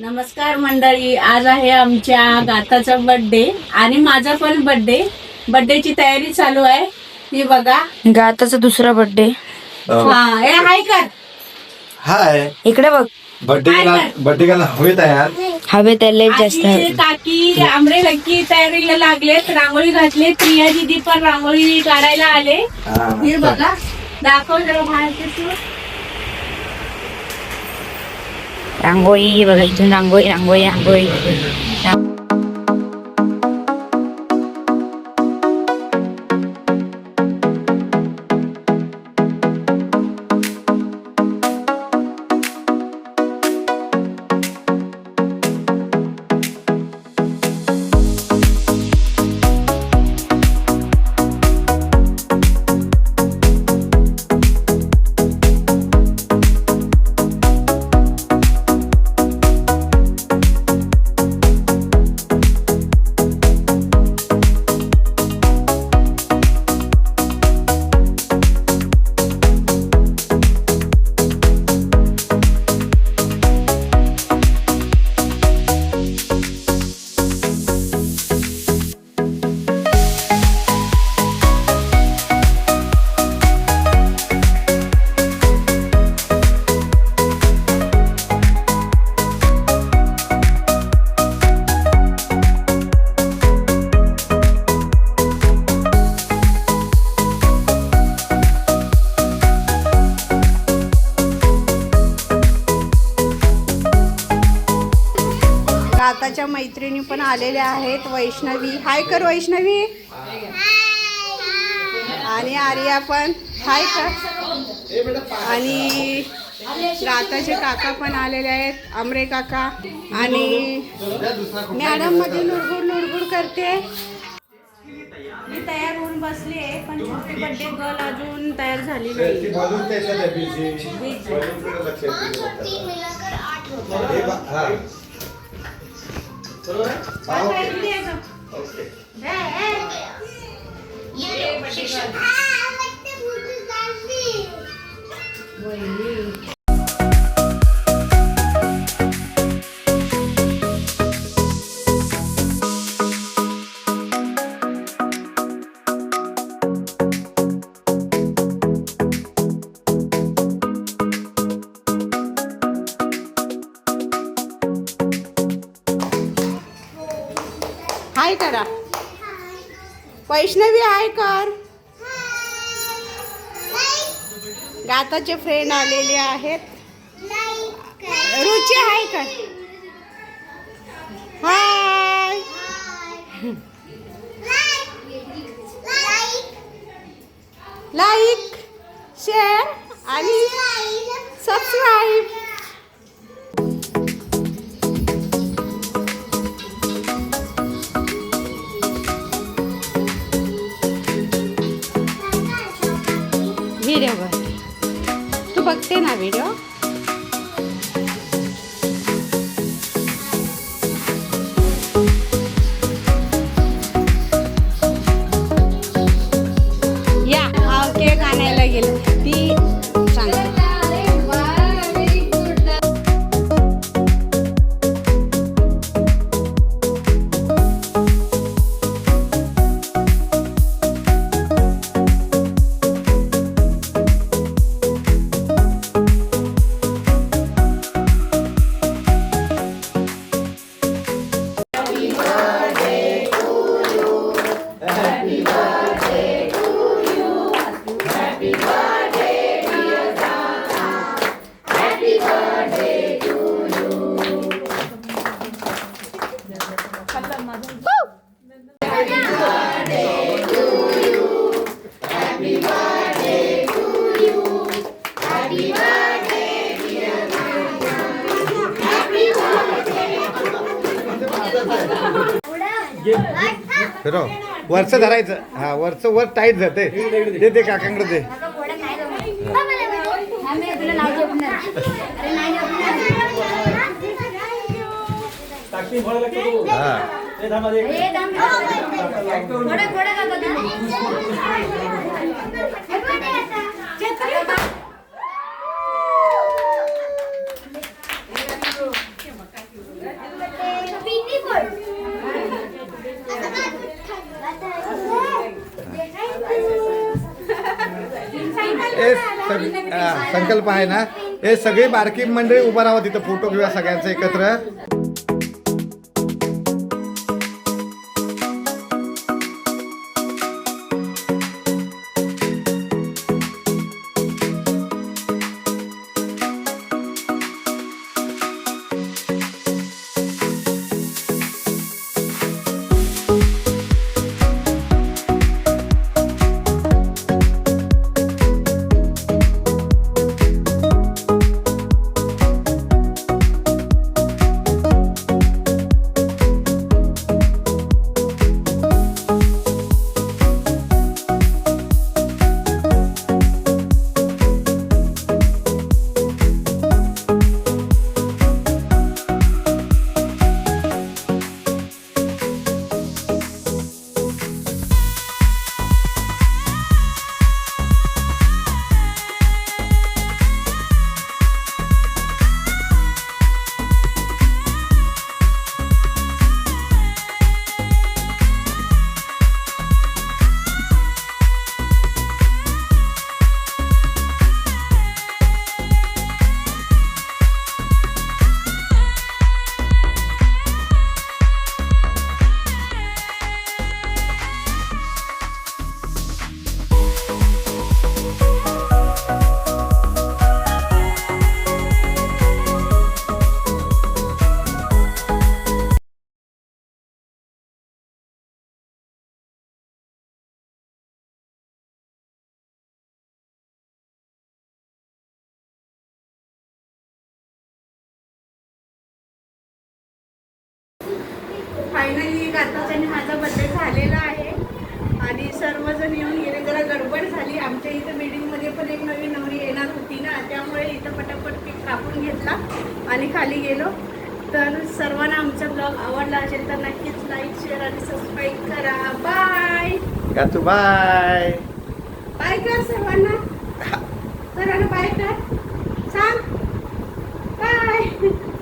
नमस्कार मंडळी, आज आहे आमच्या गाताचा बर्थडे आणि माझा पण बर्थडेची तयारी चालू आहे. ही बघा गाताचा दुसरा बर्थडे. हा हे हाय कर. हाय, इकडे बघ. बर्थडे का हवे तयार. हवे त्याला जास्त आजी, काकी आमरे नक्की तयारीला लागलेत, रांगोळी घातली. प्रिया दीदी पण रांगोळी काढायला आले. हे बघा, दाखव जरा बाहेर. रांगोळी बघा, इथून रांगोळी रांगोळी रांगोळी. गाताच्या मैत्रिणी पण आलेल्या आहेत. वैष्णवी, हाय कर वैष्णवी. आणि आर्या पण हाय कर. आणि गाताचे काका पण आलेले आहेत, आमरे काका. आणि मॅडम मध्ये लुडबुड करते. मी तयार होऊन बसली आहे, पण छोटी बर्थडे गर्ल अजून तयार झाली नाही. हाय करा वैष्णवी, हाय कर. गाताचे फ्रेंड आलेले आहेत. रुची, हाय कर. हाय. लाईक, शेअर आणि सबस्क्राईब. व्हिडिओ बघ, तू बघते ना व्हिडिओ. या हा केक आणायला गेलो ती सांगते. फिरव, वरचं धरायचं. हा, वरचं वर टाईट जाते. ते काकांकडे दे. संकल्प आहे ना, हे सगळी बारकी मंडळी उभं राहावं तिथं, फोटो घेऊया सगळ्यांचं एकत्र. फायनली गाताचा आणि माझा बर्थडे झालेला आहे आणि सर्वजण येऊन गेले. जरा गडबड झाली. आमच्या इथं मीटिंगमध्ये पण एक नवीन नवरी येणार होती ना, त्यामुळे इथं पटापट केक कापून घेतला आणि खाली गेलो. तर सर्वांना आमचा ब्लॉग आवडला असेल तर नक्कीच लाईक, शेअर आणि सबस्क्राईब करा. बाय. गातू बाय. बाय कर सर्वांना. करा ना, बाय कर. सांग बाय.